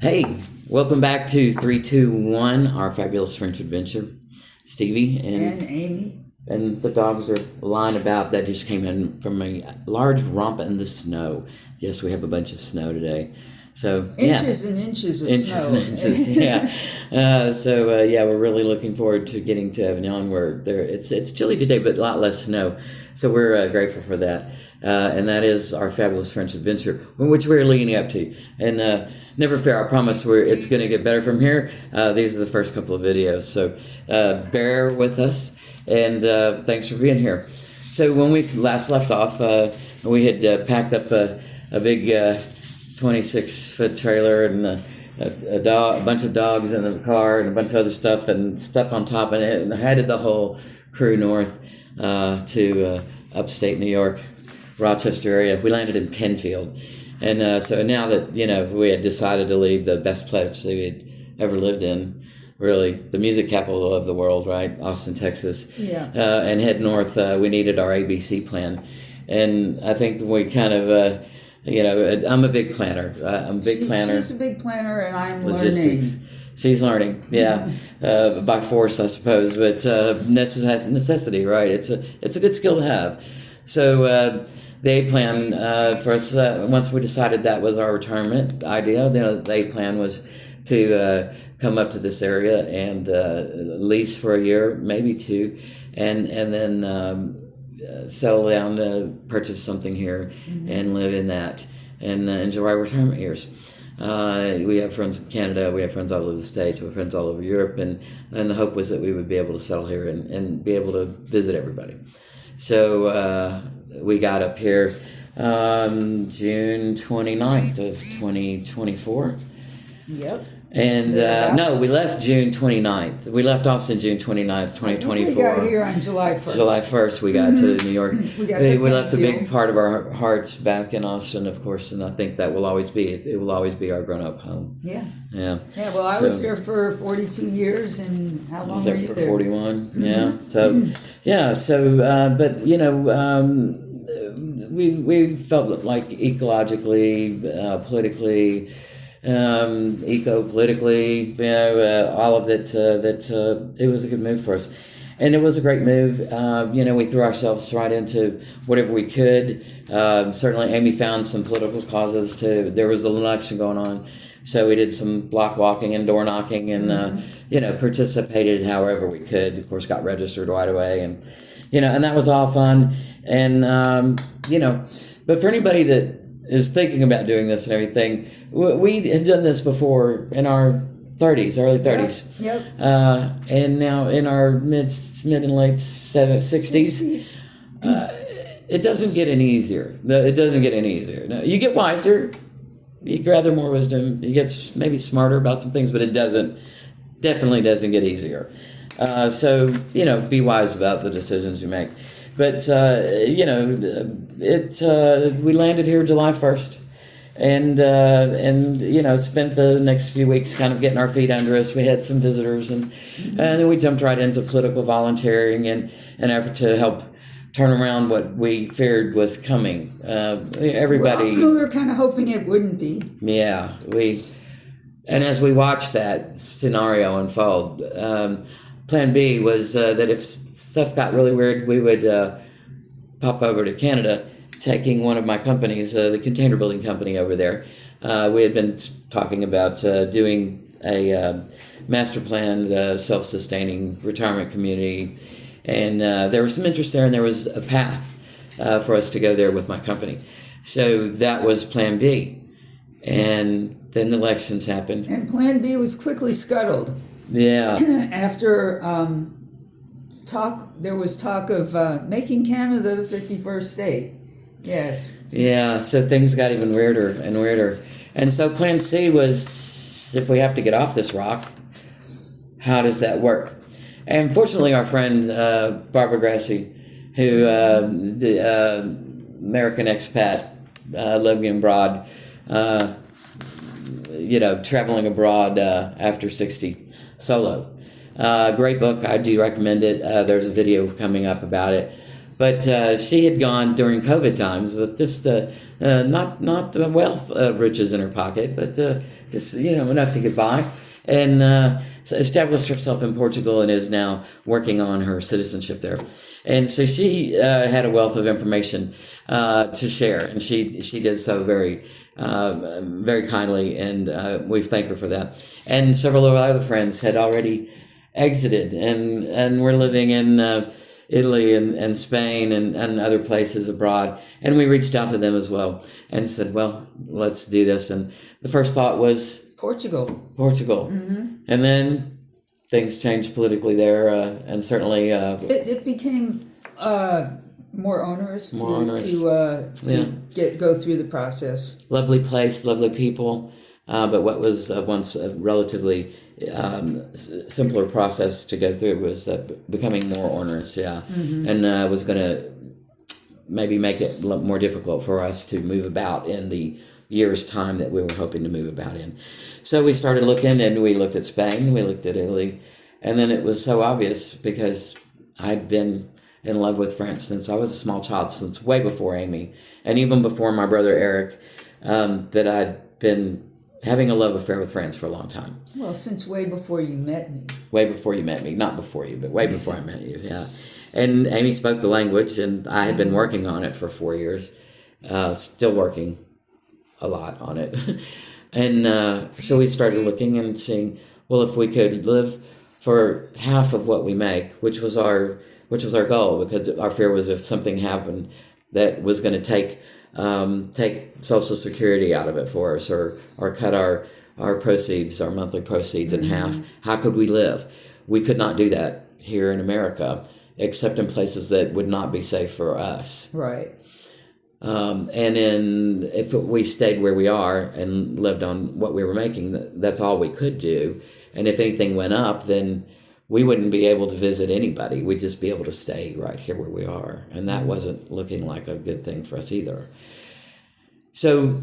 Hey, welcome back to 321, our fabulous French adventure. Stevie and Amy. And the dogs are lying about. That just came in from a large romp in the snow. Yes, we have a bunch of snow today. So inches and inches of snow. And inches, yeah. We're really looking forward to getting to Avignon, where it's chilly today, but a lot less snow. So we're grateful for that. And that is our fabulous French adventure, which we're leading up to. And never fear, I promise it's going to get better from here. These are the first couple of videos, so bear with us, and thanks for being here. So when we last left off, we had packed up a big 26-foot trailer and a bunch of dogs in the car and a bunch of other stuff and stuff on top of it, and headed the whole crew north to upstate New York, Rochester area. We landed in Penfield. And so now that, we had decided to leave the best place we had ever lived in, really, the music capital of the world, right? Austin, Texas. Yeah. And head north, we needed our ABC plan. And I think we kind of, I'm a big planner. I'm a big planner. She's a big planner, and I'm Logistics. Learning. She's learning, yeah, by force, I suppose, but necessity, right? It's a good skill to have. So the A plan for us, once we decided that was our retirement idea, the A plan was to come up to this area and lease for a year, maybe two, and then settle down to purchase something here and live in that and enjoy our retirement years. We have friends in Canada, we have friends all over the States, we have friends all over Europe, and the hope was that we would be able to settle here and be able to visit everybody. So we got up here June 29th of 2024. Yep. And we left June 29th. We left Austin June 29th, 2024. We got here on July 1st. July 1st we got to New York. We left a big Penfield. part of our hearts back in Austin, of course, and I think that will always be. It will always be our grown-up home. Yeah. Yeah. Yeah, well, I was there for 42 years, and how long were you there? 41, yeah. So, but, we felt like ecologically, politically, eco-politically, all of it, that it was a good move for us. And it was a great move. We threw ourselves right into whatever we could. Certainly Amy found some political causes there was an election going on. So we did some block walking and door knocking and, participated however we could. Of course, got registered right away. And, and that was all fun. And, but for anybody that is thinking about doing this and everything, we had done this before in our 30s, early 30s. Yep. And now in our mid and late 60s. It doesn't get any easier. It doesn't get any easier. No, you get wiser. You gather more wisdom. You get maybe smarter about some things, but it definitely doesn't get easier. So, be wise about the decisions you make. But, we landed here July 1st and spent the next few weeks kind of getting our feet under us. We had some visitors and then we jumped right into political volunteering and an effort to help turn around what we feared was coming. Everybody... Well, we were kind of hoping it wouldn't be. Yeah, and as we watched that scenario unfold, Plan B was that if stuff got really weird, we would pop over to Canada, taking one of my companies, the container building company over there. We had been talking about doing a master planned, self-sustaining retirement community, and there was some interest there, and there was a path for us to go there with my company. So that was Plan B, and then the elections happened. And Plan B was quickly scuttled. Yeah. After there was talk of making Canada the 51st state. Yes. Yeah, so things got even weirder and weirder. And so Plan C was, if we have to get off this rock, how does that work? And fortunately, our friend Barbara Grassi, who the American expat, living abroad, traveling abroad after 60. Solo. Great book. I do recommend it. There's a video coming up about it. But she had gone during COVID times with just not wealth riches in her pocket, but just enough to get by, and so established herself in Portugal and is now working on her citizenship there. And so she had a wealth of information to share, and she did so very very kindly, and we thank her for that. And several of our other friends had already exited and were living in Italy and Spain and other places abroad. And we reached out to them as well and said, well, let's do this. And the first thought was Portugal. Mm-hmm. And then things changed politically there, and certainly it became more onerous to go through the process. Lovely place, lovely people, but what was once a relatively simpler process to go through was becoming more onerous, and was going to maybe make it more difficult for us to move about in the year's time that we were hoping to move about in. So we started looking, and we looked at Spain, we looked at Italy, and then it was so obvious because I'd been in love with France since I was a small child, since way before Amy, and even before my brother Eric, that I'd been having a love affair with France for a long time. Well, since way before you met me. Way before you met me. Not before you, but way before I met you, yeah. And Amy spoke the language, and I had been working on it for 4 years, still working a lot on it. And so we started looking and seeing, well, if we could live for half of what we make, which was our goal, because our fear was if something happened that was going to take Social Security out of it for us, or cut our proceeds, our monthly proceeds in half. How could we live? We could not do that here in America, except in places that would not be safe for us. Right. If we stayed where we are and lived on what we were making, that's all we could do. And if anything went up, then we wouldn't be able to visit anybody. We'd just be able to stay right here where we are. And that wasn't looking like a good thing for us either. So,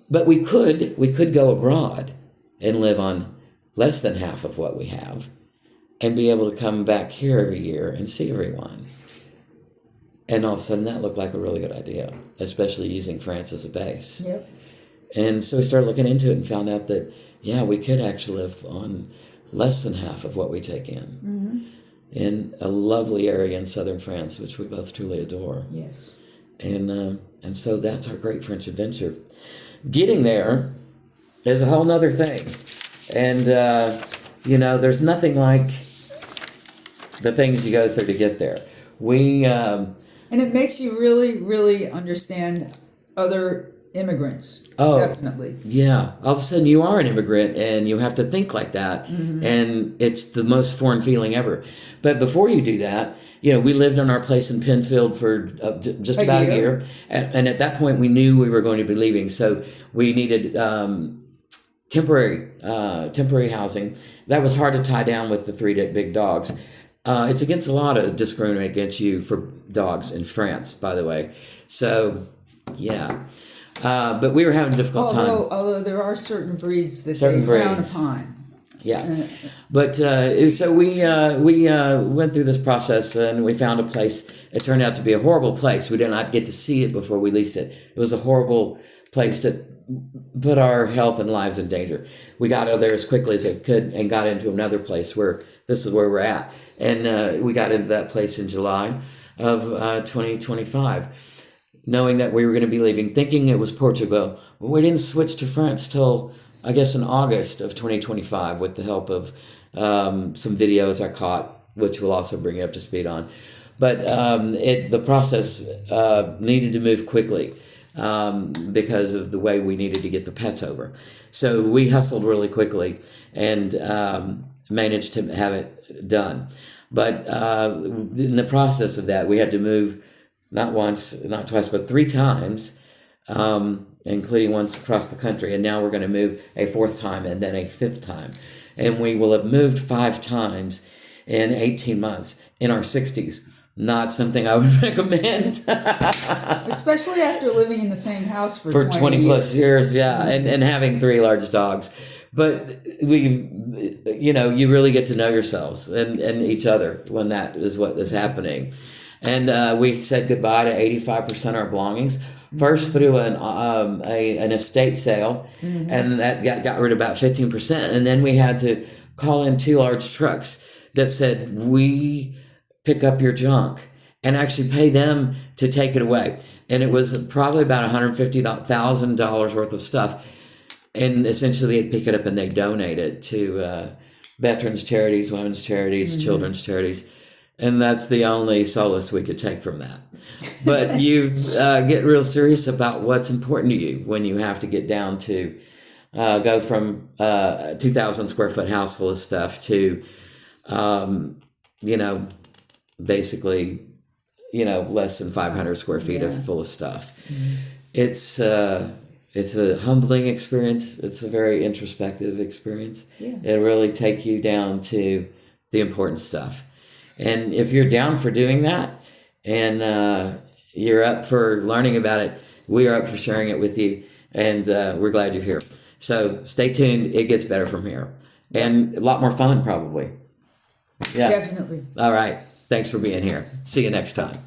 but we could go abroad and live on less than half of what we have and be able to come back here every year and see everyone. And all of a sudden that looked like a really good idea, especially using France as a base. Yep. And so we started looking into it and found out that, we could actually live on less than half of what we take in in a lovely area in southern France, which we both truly adore. Yes. And so that's our great French adventure. Getting there is a whole nother thing. And, there's nothing like the things you go through to get there. And it makes you really, really understand other immigrants. Oh, definitely. Yeah. All of a sudden you are an immigrant and you have to think like that. And it's the most foreign feeling ever. But before you do that, we lived on our place in Penfield for just about a year. And at that point we knew we were going to be leaving. So we needed temporary housing. That was hard to tie down with the 3 big dogs. It's against a lot of discrimination against you for dogs in France, by the way. So, yeah. But we were having a difficult time. Although there are certain breeds that they frown upon. Yeah. But so we went through this process and we found a place. It turned out to be a horrible place. We did not get to see it before we leased it. It was a horrible place that put our health and lives in danger. We got out of there as quickly as we could and got into another place where this is where we're at. And we got into that place in July of 2025. Knowing that we were going to be leaving, thinking it was Portugal. We didn't switch to France till, I guess, in August of 2025 with the help of some videos I caught, which we'll also bring you up to speed on. But the process needed to move quickly because of the way we needed to get the pets over. So we hustled really quickly and managed to have it done. But in the process of that, we had to move not once, not twice, but 3 times, including once across the country. And now we're going to move a 4th time and then a 5th time. And we will have moved 5 times in 18 months in our 60s. Not something I would recommend. Especially after living in the same house for 20 plus years, yeah, and having 3 large dogs. But you really get to know yourselves and each other when that is what is happening. And we said goodbye to 85% of our belongings. First through an estate sale, and that got rid of about 15%. And then we had to call in 2 large trucks that said, we pick up your junk, and actually pay them to take it away. And it was probably about $150,000 worth of stuff. And essentially they'd pick it up and they donate it to veterans charities, women's charities, children's charities. And that's the only solace we could take from that. But you get real serious about what's important to you when you have to get down to go from 2,000 square foot house full of stuff to, basically, less than 500 square feet of full of stuff. It's a humbling experience. It's a very introspective experience. It really takes you down to the important stuff. And if you're down for doing that, and you're up for learning about it, we are up for sharing it with you, and we're glad you're here. So stay tuned. It gets better from here, and a lot more fun probably. Definitely. All right. Thanks for being here. See you next time.